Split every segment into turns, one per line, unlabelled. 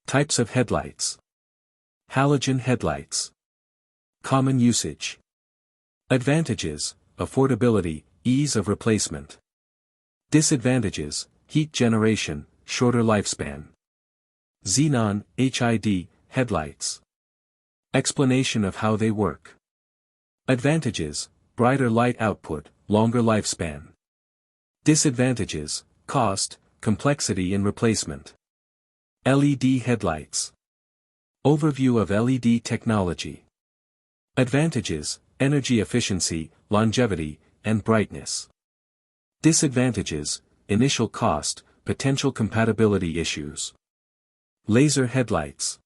Types of headlights. Halogen headlights. Common usage. Advantages: affordability, ease of replacement. Disadvantages: heat generation, shorter lifespan. Xenon, HID, headlights. Explanation of how they work. Advantages: brighter light output, longer lifespan. Disadvantages: cost, complexity in replacement. LED headlights. Overview of LED technology. Advantages: energy efficiency, longevity, and brightness. Disadvantages: initial cost, potential compatibility issues. Laser headlights.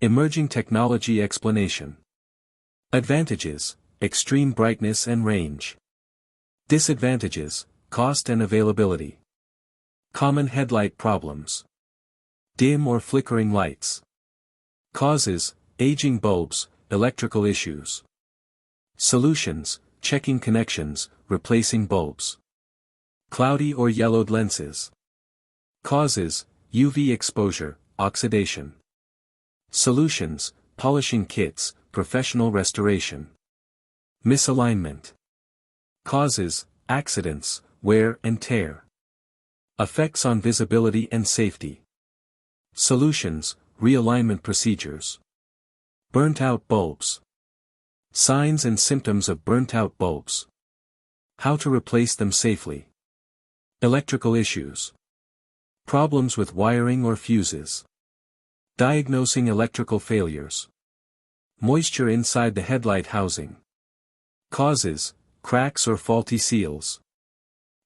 Emerging technology explanation. Advantages: extreme brightness and range. Disadvantages: cost and availability. Common headlight problems. Dim or flickering lights. Causes: aging bulbs, electrical issues. Solutions: checking connections, replacing bulbs. Cloudy or yellowed lenses. Causes: UV exposure, oxidation. Solutions: polishing kits, professional restoration. Misalignment. Causes: accidents, wear and tear. Effects on visibility and safety. Solutions: realignment procedures. Burnt-out bulbs. Signs and symptoms of burnt-out bulbs. How to replace them safely. Electrical issues. Problems with wiring or fuses. Diagnosing electrical failures. Moisture inside the headlight housing. Causes: cracks or faulty seals.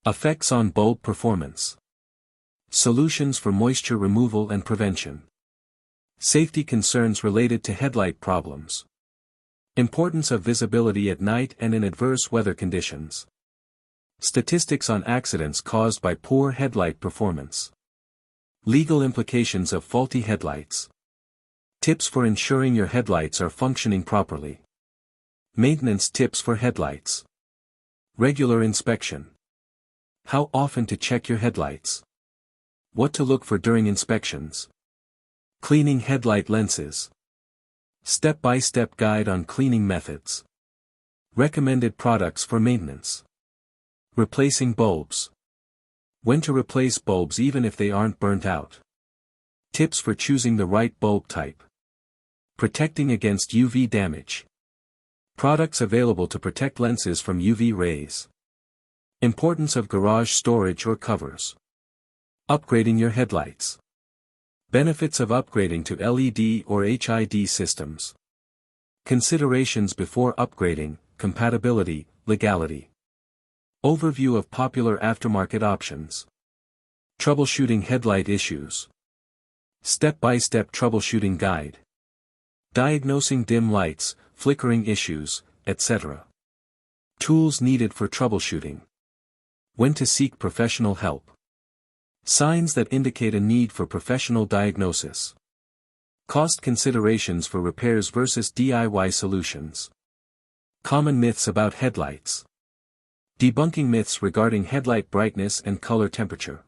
Effects on bulb performance. Solutions for moisture removal and prevention. Safety concerns related to headlight problems. Importance of visibility at night and in adverse weather conditions. Statistics on accidents caused by poor headlight performance. Legal implications of faulty headlights. Tips for ensuring your headlights are functioning properly. Maintenance tips for headlights. Regular inspection. How often to check your headlights. What to look for during inspections. Cleaning headlight lenses. Step-by-step guide on cleaning methods. Recommended products for maintenance. Replacing bulbs. When to replace bulbs even if they aren't burnt out. Tips for choosing the right bulb type. Protecting against UV damage. Products available to protect lenses from UV rays. Importance of garage storage or covers. Upgrading your headlights. Benefits of upgrading to LED or HID systems. Considerations before upgrading, compatibility, legality. Overview of popular aftermarket options. Troubleshooting headlight issues. Step-by-step troubleshooting guide. Diagnosing dim lights, flickering issues, etc. Tools needed for troubleshooting. When to seek professional help. Signs that indicate a need for professional diagnosis. Cost considerations for repairs versus DIY solutions. Common myths about headlights. Debunking myths regarding headlight brightness and color temperature.